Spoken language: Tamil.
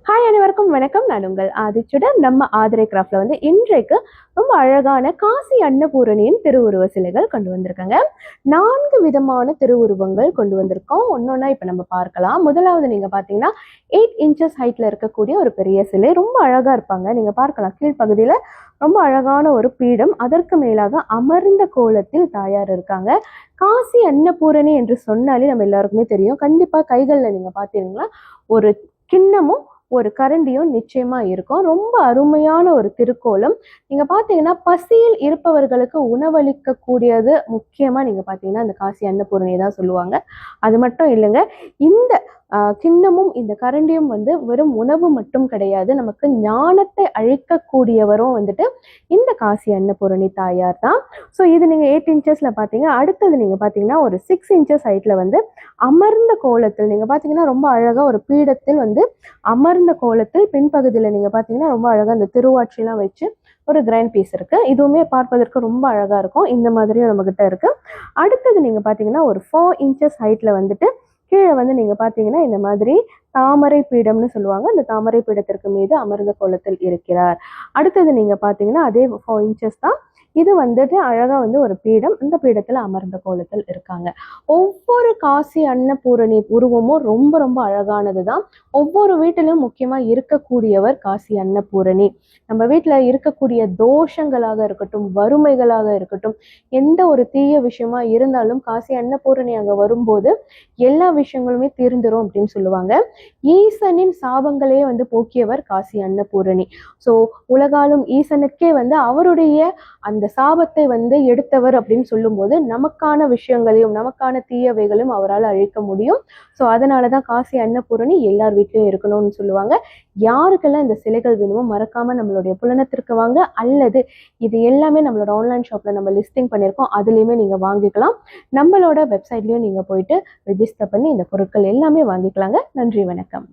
ஹாய் அனைவருக்கும் வணக்கம். நான் உங்கள் ஆதிச்சுடன். நம்ம ஆதிரை கிராஃப்ட்ல இன்றைக்கு ரொம்ப அழகான காசி அன்னபூரணியின் திருவுருவ சிலைகள் கொண்டு வந்திருக்காங்க. 4 விதமான திருவுருவங்கள் கொண்டு வந்திருக்கோம். ஒன்னொன்னா இப்ப நம்ம பார்க்கலாம். முதலாவது நீங்க பாத்தீங்கன்னா 8 இன்ச்சஸ் ஹைட்ல இருக்கக்கூடிய ஒரு பெரிய சிலை. ரொம்ப அழகா இருப்பாங்க. நீங்க பார்க்கலாம் கீழ்ப்பகுதியில ரொம்ப அழகான ஒரு பீடம், அதற்கு மேலாக அமர்ந்த கோலத்தில் தாயார் இருக்காங்க. காசி அன்னபூரணி என்று சொன்னாலே நம்ம எல்லாருக்குமே தெரியும். கண்டிப்பா கைகள்ல நீங்க பாத்தீங்கன்னா ஒரு கிண்ணமும் ஒரு கரண்டியும் நிச்சயமா இருக்கும். ரொம்ப அருமையான ஒரு திருக்கோலம். நீங்க பாத்தீங்கன்னா பசியில் இருப்பவர்களுக்கு உணவளிக்க கூடியது முக்கியமா நீங்க பாத்தீங்கன்னா இந்த காசி அன்னபூரணியை தான் சொல்லுவாங்க. அது மட்டும் இல்லைங்க, இந்த கிண்ணமும் இந்த கரண்டியும் வெறும் உணவு மட்டும் கிடையாது, நமக்கு ஞானத்தை அழிக்கக்கூடியவரும் இந்த காசி அன்னபூரணி தாயார் தான். ஸோ இது நீங்க 8 இன்ச்சஸ்ல பாத்தீங்க. அடுத்தது நீங்க பாத்தீங்கன்னா ஒரு 6 இன்ச்சஸ் ஹைட்ல அமர்ந்த கோலத்தில் நீங்க பாத்தீங்கன்னா ரொம்ப அழகா ஒரு பீடத்தில் அமர்ந்த கோலத்தில் பின்பகுதியில நீங்க பாத்தீங்கன்னா ரொம்ப அழகா அந்த திருவாட்சிலாம் வச்சு ஒரு கிராண்ட் பீஸ் இருக்கு. இதுவுமே பார்ப்பதற்கு ரொம்ப அழகா இருக்கும். இந்த மாதிரியும் நம்ம கிட்ட இருக்கு. அடுத்தது நீங்க பாத்தீங்கன்னா ஒரு 4 இன்ச்சஸ் ஹைட்ல கீழே நீங்க பாத்தீங்கன்னா இந்த மாதிரி தாமரை பீடம்னு சொல்லுவாங்க. அந்த தாமரை பீடத்திற்கு மீது அமர்ந்த கோலத்தில் இருக்கிறார். அடுத்தது நீங்க பாத்தீங்கன்னா அதே 4 இன்ச்சஸ் தான். இது அழகா ஒரு பீடம், இந்த பீடத்துல அமர்ந்த கோலத்தில் இருக்காங்க. ஒவ்வொரு காசி அன்னபூரணி உருவமும் ரொம்ப ரொம்ப அழகானதுதான். ஒவ்வொரு வீட்டிலும் முக்கியமா இருக்கக்கூடியவர் காசி அன்னபூரணி. நம்ம வீட்டுல இருக்கக்கூடிய தோஷங்களாக இருக்கட்டும், வறுமைகளாக இருக்கட்டும், எந்த ஒரு தீய விஷயமா இருந்தாலும் காசி அன்னபூரணி அங்க வரும்போது எல்லா விஷயங்களுமே தீர்ந்துரும் அப்படின்னு சொல்லுவாங்க. ஈசனின் சாபங்களே போக்கியவர் காசி அன்னபூரணி. ஸோ உலகாலும் ஈசனுக்கே அவருடைய அந்த சாபத்தை எடுத்தவர் அப்படின்னு சொல்லும்போது நமக்கான விஷயங்களையும் நமக்கான தீயவைகளையும் அவரால் அழிக்க முடியும். ஸோ அதனாலதான் காசி அன்னபூரணி எல்லார் வீட்லயும் இருக்கணும்னு சொல்லுவாங்க. யாருக்கெல்லாம் இந்த சிலைகள் வேணுமோ மறக்காம நம்மளுடைய புலனத்திற்கு வாங்க, அல்லது இது எல்லாமே நம்மளோட ஆன்லைன் ஷாப்ல நம்ம லிஸ்டிங் பண்ணியிருக்கோம், அதுலயுமே நீங்க வாங்கிக்கலாம். நம்மளோட வெப்சைட்லயும் நீங்க போயிட்டு ரெஜிஸ்டர் பண்ணி இந்த பொருட்கள் எல்லாமே வாங்கிக்கலாங்க. நன்றி, வணக்கம்.